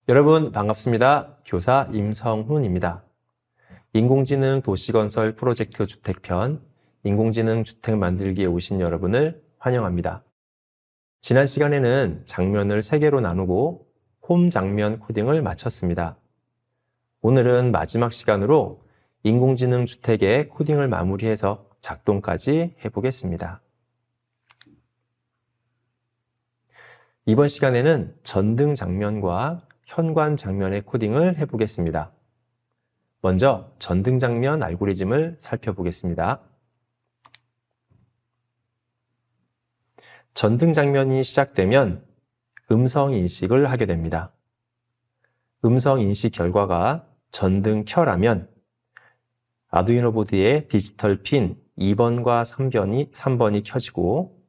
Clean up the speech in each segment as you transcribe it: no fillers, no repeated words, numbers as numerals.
여러분 반갑습니다. 교사 임성훈입니다. 인공지능 도시건설 프로젝트 주택편, 인공지능 주택 만들기에 오신 여러분을 환영합니다. 지난 시간에는 장면을 3개로 나누고 홈 장면 코딩을 마쳤습니다. 오늘은 마지막 시간으로 인공지능 주택의 코딩을 마무리해서 작동까지 해보겠습니다. 이번 시간에는 전등 장면과 현관 장면의 코딩을 해보겠습니다. 먼저 전등 장면 알고리즘을 살펴보겠습니다. 전등 장면이 시작되면 음성 인식을 하게 됩니다. 음성 인식 결과가 전등 켜라면 아두이노 보드의 디지털 핀 2번과 3번이 켜지고,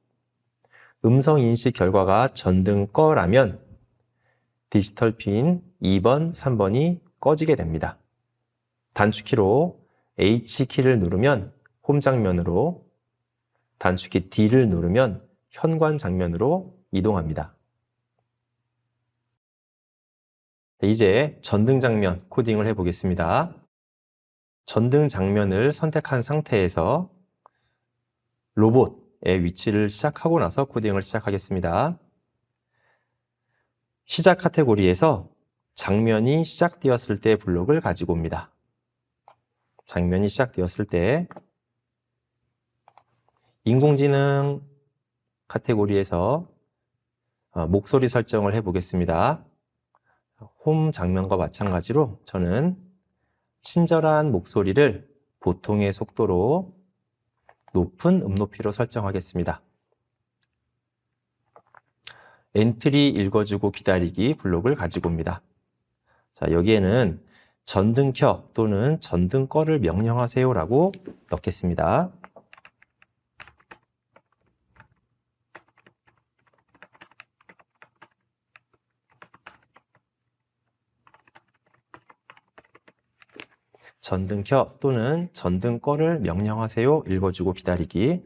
음성 인식 결과가 전등 꺼라면 디지털 핀 2번, 3번이 꺼지게 됩니다. 단축키로 H키를 누르면 홈 장면으로, 단축키 D를 누르면 현관 장면으로 이동합니다. 이제 전등 장면 코딩을 해보겠습니다. 전등 장면을 선택한 상태에서 로봇의 위치를 시작하고 나서 코딩을 시작하겠습니다. 시작 카테고리에서 장면이 시작되었을 때 블록을 가지고 옵니다. 장면이 시작되었을 때 인공지능 카테고리에서 목소리 설정을 해보겠습니다. 홈 장면과 마찬가지로 저는 친절한 목소리를 보통의 속도로 높은 음높이로 설정하겠습니다. 엔트리 읽어주고 기다리기 블록을 가지고 옵니다. 자, 여기에는 전등 켜 또는 전등 꺼를 명령하세요 라고 넣겠습니다. 전등 켜 또는 전등 꺼를 명령하세요 읽어주고 기다리기.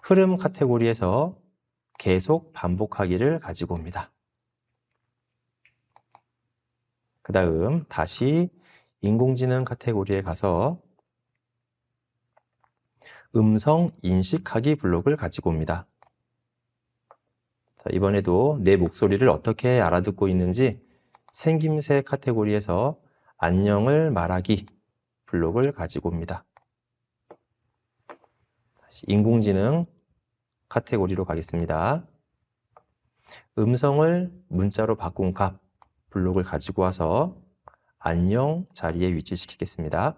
흐름 카테고리에서 계속 반복하기를 가지고 옵니다. 그 다음 다시 인공지능 카테고리에 가서 음성 인식하기 블록을 가지고 옵니다. 자, 이번에도 내 목소리를 어떻게 알아듣고 있는지 생김새 카테고리에서 안녕을 말하기 블록을 가지고 옵니다. 다시 인공지능 카테고리로 가겠습니다. 음성을 문자로 바꾼 값 블록을 가지고 와서 안녕 자리에 위치시키겠습니다.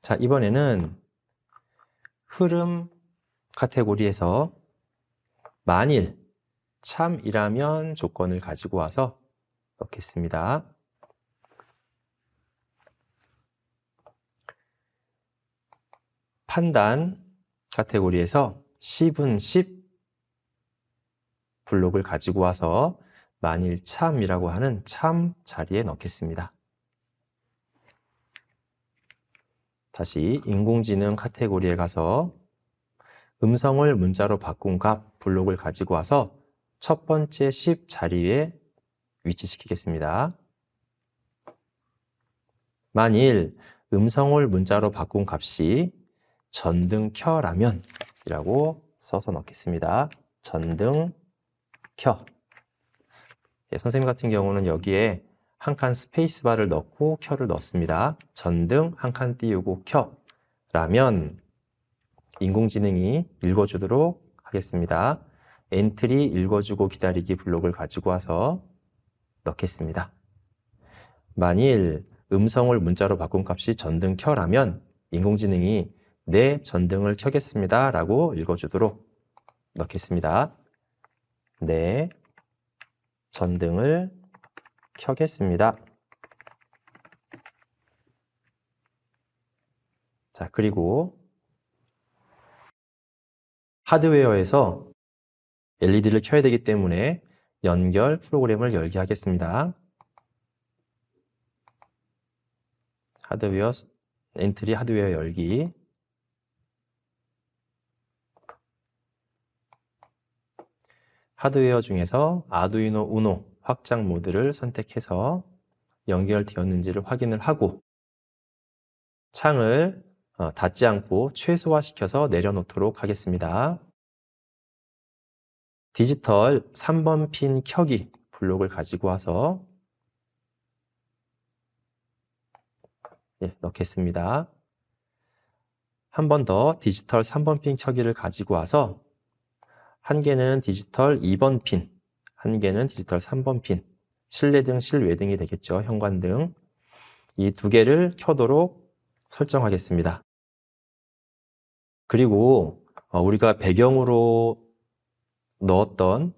자, 이번에는 흐름 카테고리에서 만일 참이라면 조건을 가지고 와서 넣겠습니다. 판단 카테고리에서 10은 10 블록을 가지고 와서 만일 참이라고 하는 참 자리에 넣겠습니다. 다시 인공지능 카테고리에 가서 음성을 문자로 바꾼 값 블록을 가지고 와서 첫 번째 10 자리에 위치시키겠습니다. 만일 음성을 문자로 바꾼 값이 전등 켜라면 이라고 써서 넣겠습니다. 전등 켜. 예, 선생님 같은 경우는 여기에 한 칸 스페이스바를 넣고 켜를 넣습니다. 전등 한 칸 띄우고 켜라면 인공지능이 읽어주도록 하겠습니다. 엔트리 읽어주고 기다리기 블록을 가지고 와서 넣겠습니다. 만일 음성을 문자로 바꾼 값이 전등 켜라면 인공지능이 네, 전등을 켜겠습니다 라고 읽어주도록 넣겠습니다. 네, 전등을 켜겠습니다. 자, 그리고 하드웨어에서 LED를 켜야 되기 때문에 연결 프로그램을 열게 하겠습니다. 하드웨어, 엔트리 하드웨어 열기. 하드웨어 중에서 아두이노 우노 확장 모드를 선택해서 연결되었는지를 확인을 하고 창을 닫지 않고 최소화시켜서 내려놓도록 하겠습니다. 디지털 3번 핀 켜기 블록을 가지고 와서 넣겠습니다. 한 번 더 디지털 3번 핀 켜기를 가지고 와서 한 개는 디지털 2번 핀, 한 개는 디지털 3번 핀, 실내등, 실외등이 되겠죠. 현관등. 이 두 개를 켜도록 설정하겠습니다. 그리고 우리가 배경으로 넣었던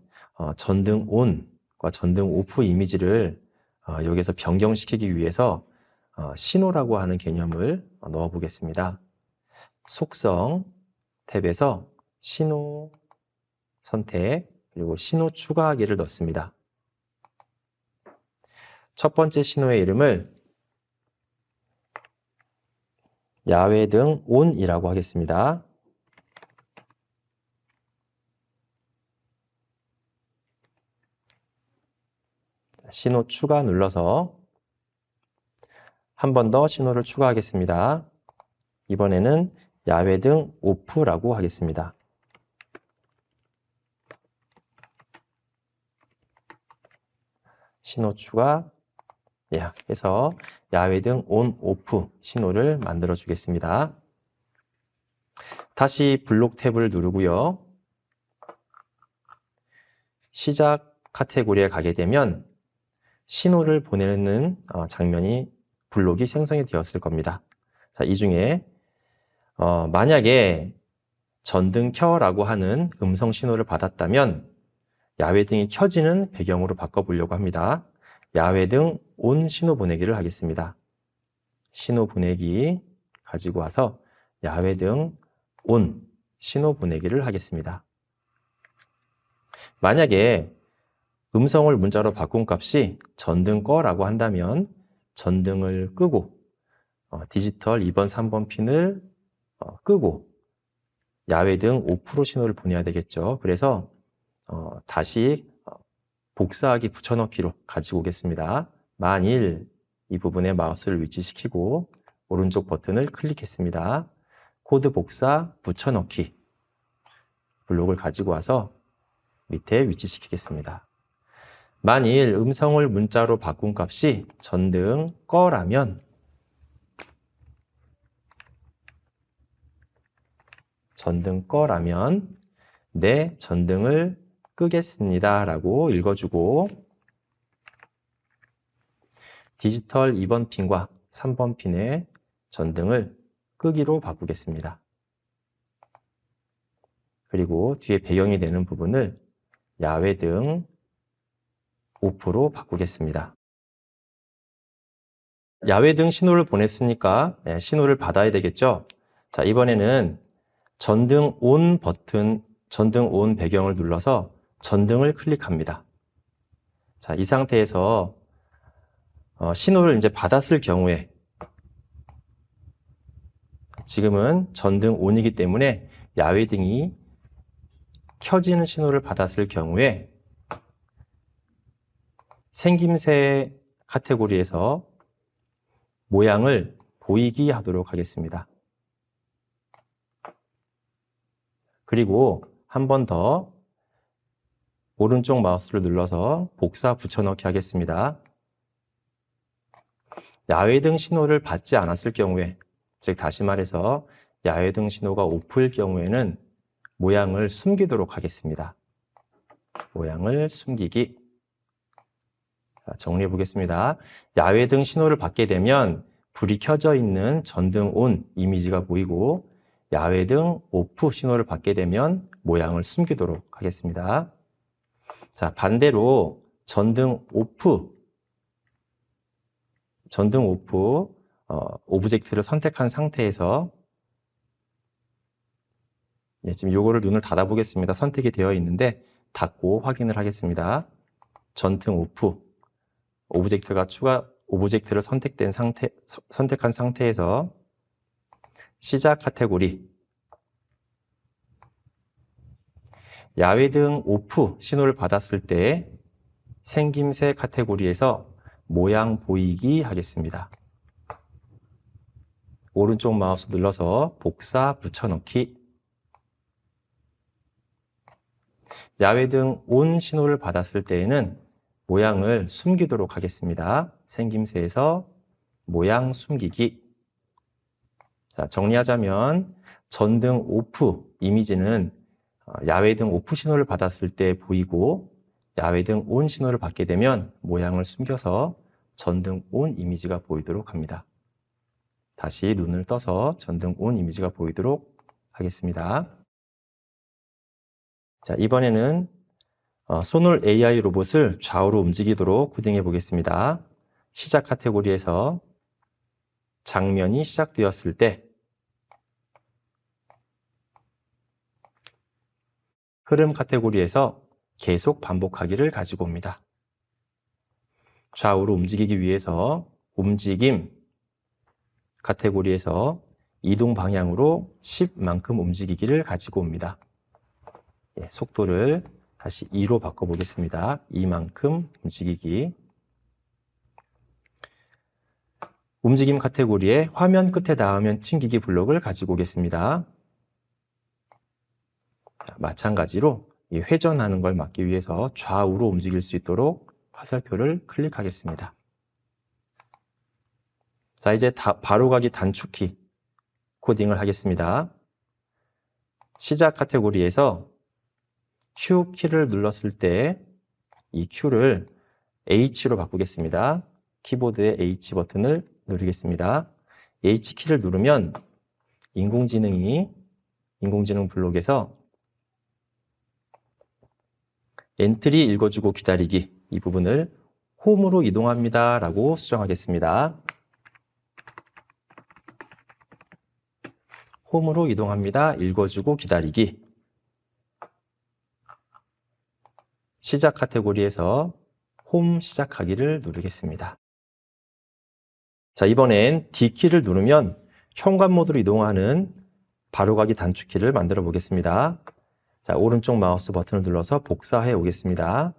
전등 ON과 전등 OFF 이미지를 여기서 변경시키기 위해서 신호라고 하는 개념을 넣어 보겠습니다. 속성 탭에서 신호 선택, 그리고 신호 추가하기를 넣습니다. 첫 번째 신호의 이름을 야외등 ON이라고 하겠습니다. 신호 추가 눌러서 한 번 더 신호를 추가하겠습니다. 이번에는 야외등 OFF라고 하겠습니다. 신호 추가 해서 야외등 ON, OFF 신호를 만들어 주겠습니다. 다시 블록 탭을 누르고요. 시작 카테고리에 가게 되면 신호를 보내는 장면이 블록이 생성이 되었을 겁니다. 자, 이 중에 만약에 전등 켜라고 하는 음성 신호를 받았다면 야외등이 켜지는 배경으로 바꿔보려고 합니다. 야외등 ON 신호 보내기를 하겠습니다. 신호 보내기 가지고 와서 야외등 ON 신호 보내기를 하겠습니다. 만약에 음성을 문자로 바꾼 값이 전등 꺼라고 한다면 전등을 끄고 디지털 2번, 3번 핀을 끄고 야외등 OFF로 신호를 보내야 되겠죠. 그래서 다시 복사하기 붙여넣기로 가지고 오겠습니다. 만일 이 부분에 마우스를 위치시키고 오른쪽 버튼을 클릭했습니다. 코드 복사 붙여넣기 블록을 가지고 와서 밑에 위치시키겠습니다. 만일 음성을 문자로 바꾼 값이 전등 꺼라면 네, 전등을 끄겠습니다 라고 읽어주고 디지털 2번 핀과 3번 핀의 전등을 끄기로 바꾸겠습니다. 그리고 뒤에 배경이 되는 부분을 야외등 OFF로 바꾸겠습니다. 야외등 신호를 보냈으니까 신호를 받아야 되겠죠. 자, 이번에는 전등 ON 버튼, 전등 ON 배경을 눌러서 전등을 클릭합니다. 자, 이 상태에서 신호를 이제 받았을 경우에 지금은 전등 ON이기 때문에 야외등이 켜지는 신호를 받았을 경우에 생김새 카테고리에서 모양을 보이기 하도록 하겠습니다. 그리고 한 번 더 오른쪽 마우스를 눌러서 복사 붙여넣기 하겠습니다. 야외등 신호를 받지 않았을 경우에, 즉 다시 말해서 야외등 신호가 OFF일 경우에는 모양을 숨기도록 하겠습니다. 모양을 숨기기. 정리해 보겠습니다. 야외등 신호를 받게 되면 불이 켜져 있는 전등 ON 이미지가 보이고 야외등 OFF 신호를 받게 되면 모양을 숨기도록 하겠습니다. 자, 반대로 전등 OFF 오브젝트를 선택한 상태에서 지금 요거를 눈을 닫아 보겠습니다. 선택이 되어 있는데 닫고 확인을 하겠습니다. 전등 OFF 오브젝트를 선택한 상태에서 시작 카테고리 야외 등 오프 신호를 받았을 때 생김새 카테고리에서 모양 보이기 하겠습니다. 오른쪽 마우스 눌러서 복사 붙여넣기. 야외 등 온 신호를 받았을 때에는 모양을 숨기도록 하겠습니다. 생김새에서 모양 숨기기. 자, 정리하자면 전등 오프 이미지는 야외 등 오프 신호를 받았을 때 보이고, 야외 등 온 신호를 받게 되면 모양을 숨겨서 전등 온 이미지가 보이도록 합니다. 다시 눈을 떠서 전등 온 이미지가 보이도록 하겠습니다. 자, 이번에는 소놀 AI 로봇을 좌우로 움직이도록 코딩해 보겠습니다. 시작 카테고리에서 장면이 시작되었을 때 흐름 카테고리에서 계속 반복하기를 가지고 옵니다. 좌우로 움직이기 위해서 움직임 카테고리에서 이동 방향으로 10만큼 움직이기를 가지고 옵니다. 속도를 다시 2로 바꿔보겠습니다. 2만큼 움직이기. 움직임 카테고리에 화면 끝에 닿으면 튕기기 블록을 가지고 오겠습니다. 마찬가지로 회전하는 걸 막기 위해서 좌우로 움직일 수 있도록 화살표를 클릭하겠습니다. 자, 이제 바로가기 단축키 코딩을 하겠습니다. 시작 카테고리에서 Q 키를 눌렀을 때 이 Q를 H로 바꾸겠습니다. 키보드의 H 버튼을 누르겠습니다. H 키를 누르면 인공지능 블록에서 엔트리 읽어주고 기다리기 이 부분을 홈으로 이동합니다 라고 수정하겠습니다. 홈으로 이동합니다. 읽어주고 기다리기. 시작 카테고리에서 홈 시작하기를 누르겠습니다. 자, 이번엔 D키를 누르면 현관 모드로 이동하는 바로가기 단축키를 만들어 보겠습니다. 자, 오른쪽 마우스 버튼을 눌러서 복사해 오겠습니다.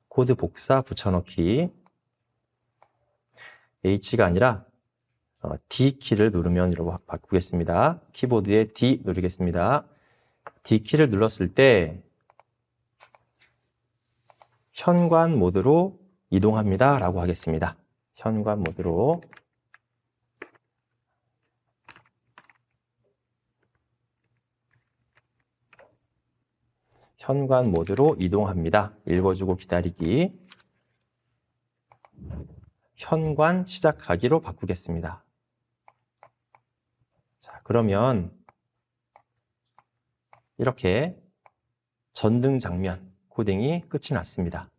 코드 복사 붙여넣기. H가 아니라 D키를 누르면 이라고 바꾸겠습니다. 키보드에 D 누르겠습니다. D키를 눌렀을 때 현관 모드로 이동합니다 라고 하겠습니다. 현관 모드로. 현관 모드로 이동합니다. 읽어주고 기다리기. 현관 시작하기로 바꾸겠습니다. 자, 그러면 이렇게 전등 장면 코딩이 끝이 났습니다.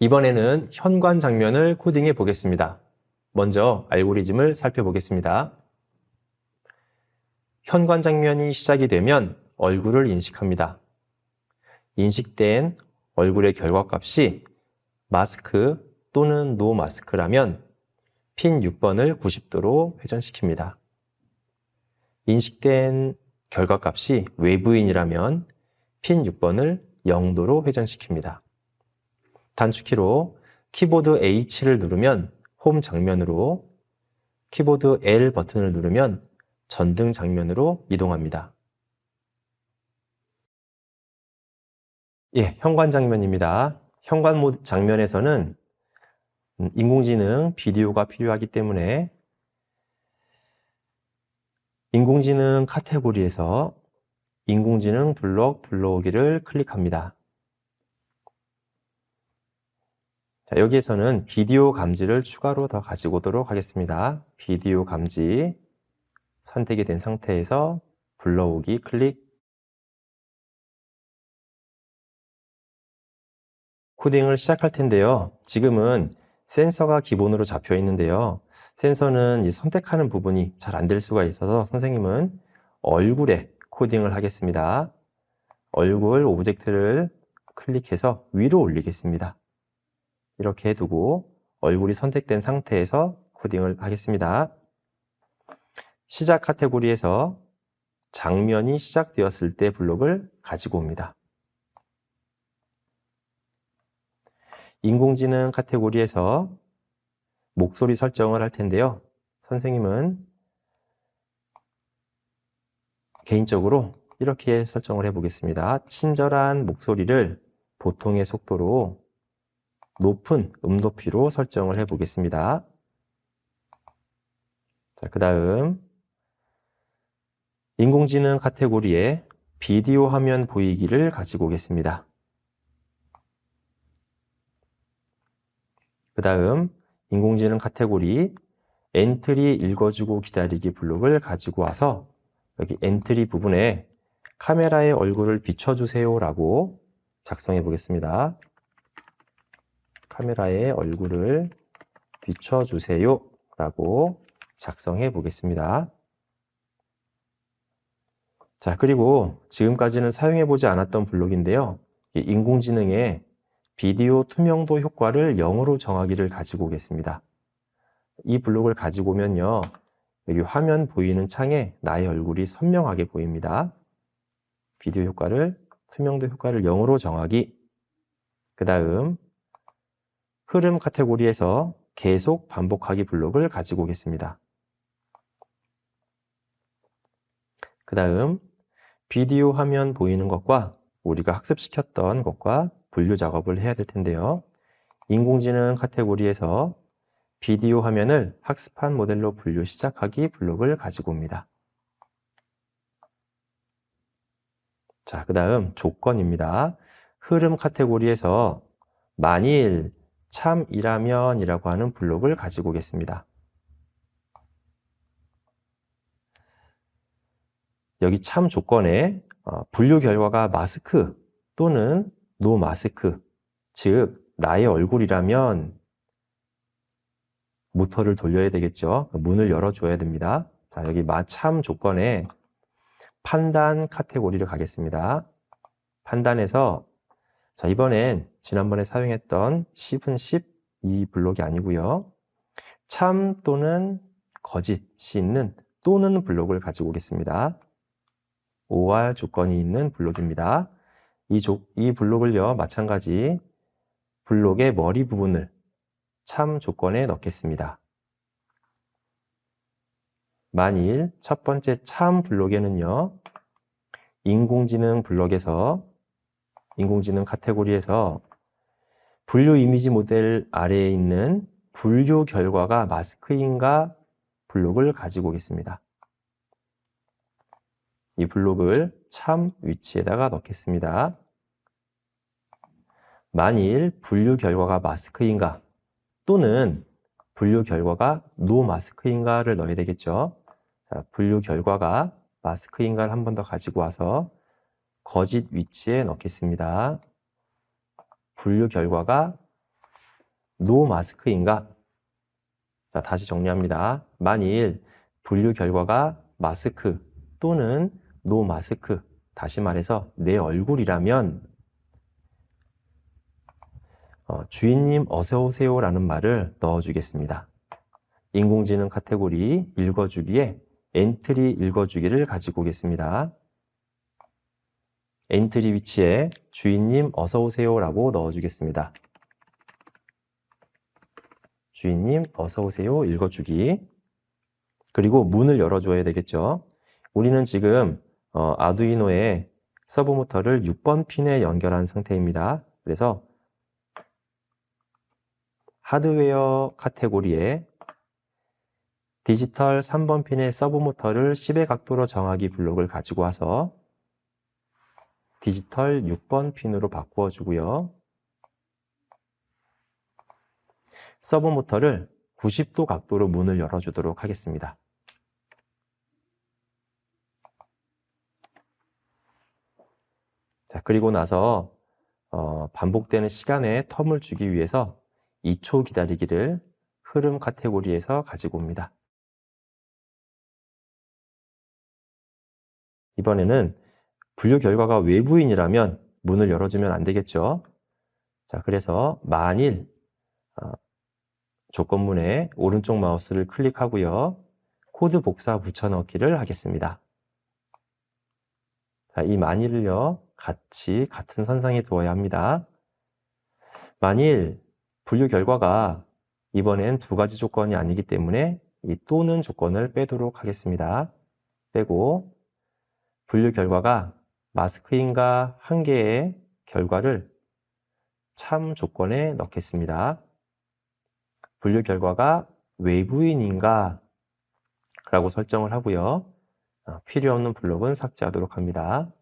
이번에는 현관 장면을 코딩해 보겠습니다. 먼저 알고리즘을 살펴보겠습니다. 현관 장면이 시작이 되면 얼굴을 인식합니다. 인식된 얼굴의 결과값이 마스크 또는 노 마스크라면 핀 6번을 90도로 회전시킵니다. 인식된 결과값이 외부인이라면 핀 6번을 0도로 회전시킵니다. 단축키로 키보드 H를 누르면 홈 장면으로, 키보드 L 버튼을 누르면 전등 장면으로 이동합니다. 현관 장면입니다. 현관 장면에서는 인공지능 비디오가 필요하기 때문에 인공지능 카테고리에서 인공지능 블록 불러오기를 클릭합니다. 자, 여기에서는 비디오 감지를 추가로 더 가지고 오도록 하겠습니다. 비디오 감지 선택이 된 상태에서 불러오기 클릭. 코딩을 시작할 텐데요. 지금은 센서가 기본으로 잡혀 있는데요. 센서는 선택하는 부분이 잘 안 될 수가 있어서 선생님은 얼굴에 코딩을 하겠습니다. 얼굴 오브젝트를 클릭해서 위로 올리겠습니다. 이렇게 해두고 얼굴이 선택된 상태에서 코딩을 하겠습니다. 시작 카테고리에서 장면이 시작되었을 때 블록을 가지고 옵니다. 인공지능 카테고리에서 목소리 설정을 할 텐데요. 선생님은 개인적으로 이렇게 설정을 해보겠습니다. 친절한 목소리를 보통의 속도로 높은 높이로 설정을 해보겠습니다. 자, 그 다음 인공지능 카테고리에 비디오 화면 보이기를 가지고 오겠습니다. 그 다음 인공지능 카테고리 엔트리 읽어주고 기다리기 블록을 가지고 와서 여기 엔트리 부분에 카메라의 얼굴을 비춰주세요 라고 작성해 보겠습니다. 카메라의 얼굴을 비춰주세요 라고 작성해 보겠습니다. 자, 그리고 지금까지는 사용해 보지 않았던 블록인데요. 인공지능의 비디오 투명도 효과를 0으로 정하기를 가지고 오겠습니다. 이 블록을 가지고 오면요. 여기 화면 보이는 창에 나의 얼굴이 선명하게 보입니다. 비디오 효과를, 투명도 효과를 0으로 정하기. 그 다음 흐름 카테고리에서 계속 반복하기 블록을 가지고 오겠습니다. 그 다음 비디오 화면 보이는 것과 우리가 학습시켰던 것과 분류 작업을 해야 될 텐데요. 인공지능 카테고리에서 비디오 화면을 학습한 모델로 분류 시작하기 블록을 가지고 옵니다. 자, 그 다음 조건입니다. 흐름 카테고리에서 만일 참이라면 이라고 하는 블록을 가지고 오겠습니다. 여기 참 조건에 분류 결과가 마스크 또는 노 마스크, 즉 나의 얼굴이라면 모터를 돌려야 되겠죠. 문을 열어줘야 됩니다. 자, 여기 참 조건에 판단 카테고리를 가겠습니다. 판단에서 자, 이번엔 지난번에 사용했던 10은 10 이 블록이 아니고요. 참 또는 거짓이 있는 또는 블록을 가지고 오겠습니다. OR 조건이 있는 블록입니다. 이 블록을요, 마찬가지 블록의 머리 부분을 참 조건에 넣겠습니다. 만일 첫 번째 참 블록에는요, 인공지능 블록에서, 인공지능 카테고리에서 분류 이미지 모델 아래에 있는 분류 결과가 마스크인가 블록을 가지고 오겠습니다. 이 블록을 참 위치에다가 넣겠습니다. 만일 분류 결과가 마스크인가 또는 분류 결과가 노 마스크인가를 넣어야 되겠죠. 자, 분류 결과가 마스크인가를 한 번 더 가지고 와서 거짓 위치에 넣겠습니다. 분류 결과가 노 마스크인가? 자, 다시 정리합니다. 만일 분류 결과가 마스크 또는 노 마스크, 다시 말해서 내 얼굴이라면 주인님 어서 오세요 라는 말을 넣어주겠습니다. 인공지능 카테고리 읽어주기에 엔트리 읽어주기를 가지고 오겠습니다. 엔트리 위치에 주인님 어서 오세요 라고 넣어주겠습니다. 주인님 어서 오세요 읽어주기. 그리고 문을 열어줘야 되겠죠. 우리는 지금 아두이노에 서브모터를 6번 핀에 연결한 상태입니다. 그래서 하드웨어 카테고리에 디지털 3번 핀의 서브모터를 10의 각도로 정하기 블록을 가지고 와서 디지털 6번 핀으로 바꾸어 주고요. 서브모터를 90도 각도로 문을 열어주도록 하겠습니다. 자, 그리고 나서 반복되는 시간에 텀을 주기 위해서 2초 기다리기를 흐름 카테고리에서 가지고 옵니다. 이번에는 분류 결과가 외부인이라면 문을 열어주면 안 되겠죠. 자, 그래서 만일 조건문에 오른쪽 마우스를 클릭하고요. 코드 복사 붙여넣기를 하겠습니다. 자, 이 만일을요, 같은 선상에 두어야 합니다. 만일 분류 결과가 이번엔 두 가지 조건이 아니기 때문에 이 또는 조건을 빼도록 하겠습니다. 빼고 분류 결과가 마스크인가 한 개의 결과를 참 조건에 넣겠습니다. 분류 결과가 외부인인가 라고 설정을 하고요. 필요 없는 블록은 삭제하도록 합니다.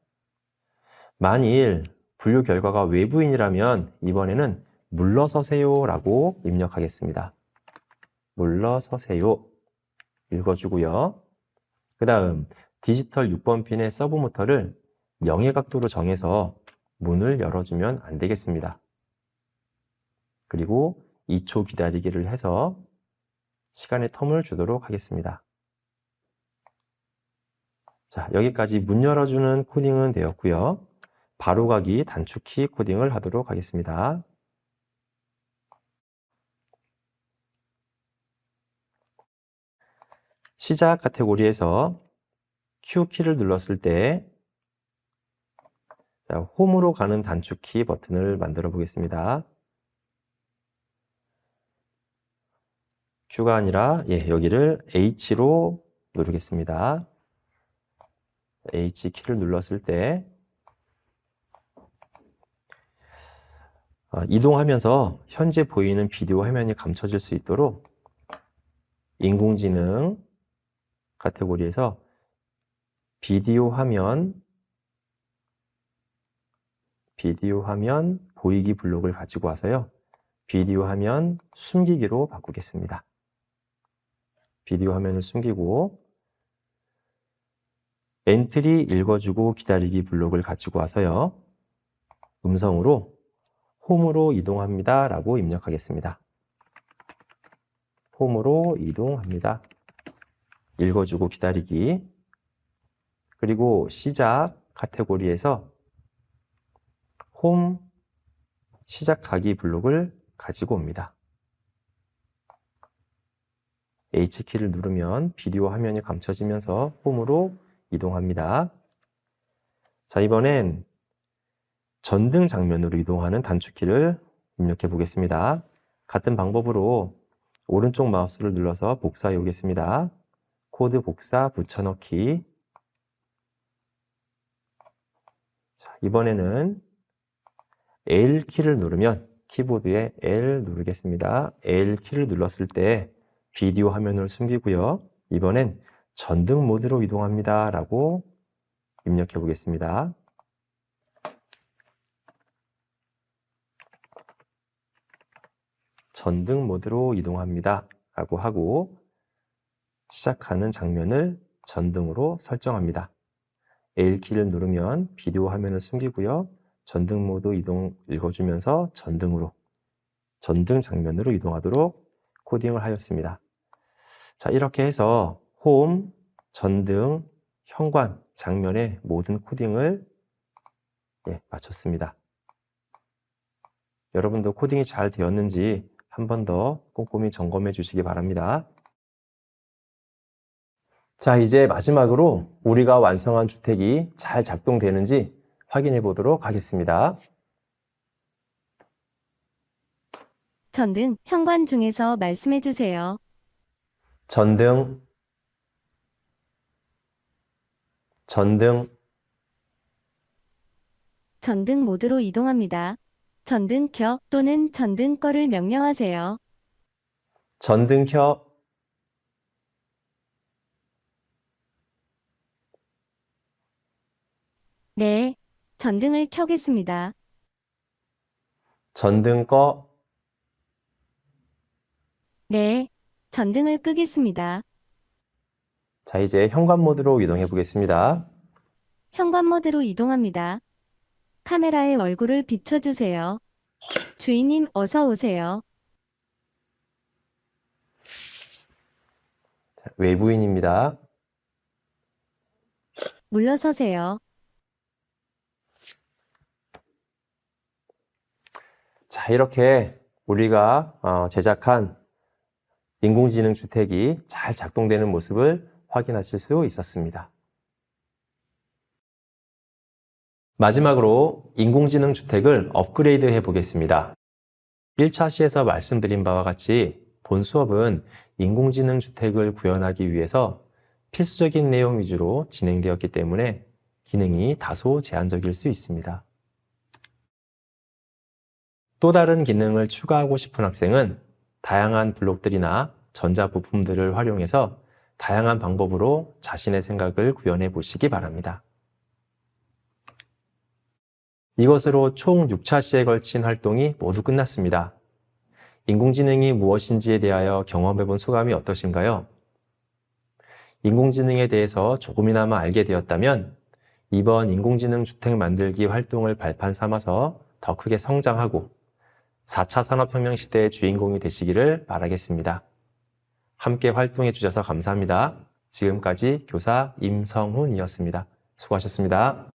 만일 분류 결과가 외부인이라면 이번에는 물러서세요 라고 입력하겠습니다. 물러서세요 읽어주고요. 그 다음 디지털 6번 핀의 서브 모터를 0의 각도로 정해서 문을 열어주면 안 되겠습니다. 그리고 2초 기다리기를 해서 시간의 텀을 주도록 하겠습니다. 자, 여기까지 문 열어주는 코딩은 되었고요. 바로가기 단축키 코딩을 하도록 하겠습니다. 시작 카테고리에서 Q키를 눌렀을 때 홈으로 가는 단축키 버튼을 만들어 보겠습니다. Q가 아니라 여기를 H로 누르겠습니다. H키를 눌렀을 때 이동하면서 현재 보이는 비디오 화면이 감춰질 수 있도록 인공지능 카테고리에서 비디오 화면 보이기 블록을 가지고 와서요. 비디오 화면 숨기기로 바꾸겠습니다. 비디오 화면을 숨기고 엔트리 읽어주고 기다리기 블록을 가지고 와서요. 음성으로 홈으로 이동합니다 라고 입력하겠습니다. 홈으로 이동합니다. 읽어주고 기다리기. 그리고 시작 카테고리에서 홈 시작하기 블록을 가지고 옵니다. H키를 누르면 비디오 화면이 감춰지면서 홈으로 이동합니다. 자, 이번엔 전등 장면으로 이동하는 단축키를 입력해 보겠습니다. 같은 방법으로 오른쪽 마우스를 눌러서 복사해 오겠습니다. 코드 복사 붙여넣기. 자, 이번에는 L키를 누르면 키보드에 L 누르겠습니다. L키를 눌렀을 때 비디오 화면을 숨기고요. 이번엔 전등 모드로 이동합니다 라고 입력해 보겠습니다. 전등 모드로 이동합니다 라고 하고 시작하는 장면을 전등으로 설정합니다. L키를 누르면 비디오 화면을 숨기고요. 전등 모드 이동 읽어주면서 전등 장면으로 이동하도록 코딩을 하였습니다. 자, 이렇게 해서 홈, 전등, 현관, 장면의 모든 코딩을 마쳤습니다. 여러분도 코딩이 잘 되었는지 한 번 더 꼼꼼히 점검해 주시기 바랍니다. 자, 이제 마지막으로 우리가 완성한 주택이 잘 작동되는지 확인해 보도록 하겠습니다. 전등, 현관 중에서 말씀해 주세요. 전등, 전등 모드로 이동합니다. 전등 켜 또는 전등 꺼를 명령하세요. 전등 켜, 네, 전등을 켜겠습니다. 전등 꺼, 네, 전등을 끄겠습니다. 자, 이제 현관 모드로 이동해 보겠습니다. 현관 모드로 이동합니다. 카메라에 얼굴을 비춰주세요. 주인님 어서 오세요. 자, 외부인입니다. 물러서세요. 자, 이렇게 우리가 제작한 인공지능 주택이 잘 작동되는 모습을 확인하실 수 있었습니다. 마지막으로 인공지능 주택을 업그레이드 해 보겠습니다. 1차 시에서 말씀드린 바와 같이 본 수업은 인공지능 주택을 구현하기 위해서 필수적인 내용 위주로 진행되었기 때문에 기능이 다소 제한적일 수 있습니다. 또 다른 기능을 추가하고 싶은 학생은 다양한 블록들이나 전자부품들을 활용해서 다양한 방법으로 자신의 생각을 구현해 보시기 바랍니다. 이것으로 총 6차시에 걸친 활동이 모두 끝났습니다. 인공지능이 무엇인지에 대하여 경험해 본 소감이 어떠신가요? 인공지능에 대해서 조금이나마 알게 되었다면 이번 인공지능 주택 만들기 활동을 발판 삼아서 더 크게 성장하고 4차 산업혁명 시대의 주인공이 되시기를 바라겠습니다. 함께 활동해 주셔서 감사합니다. 지금까지 교사 임성훈이었습니다. 수고하셨습니다.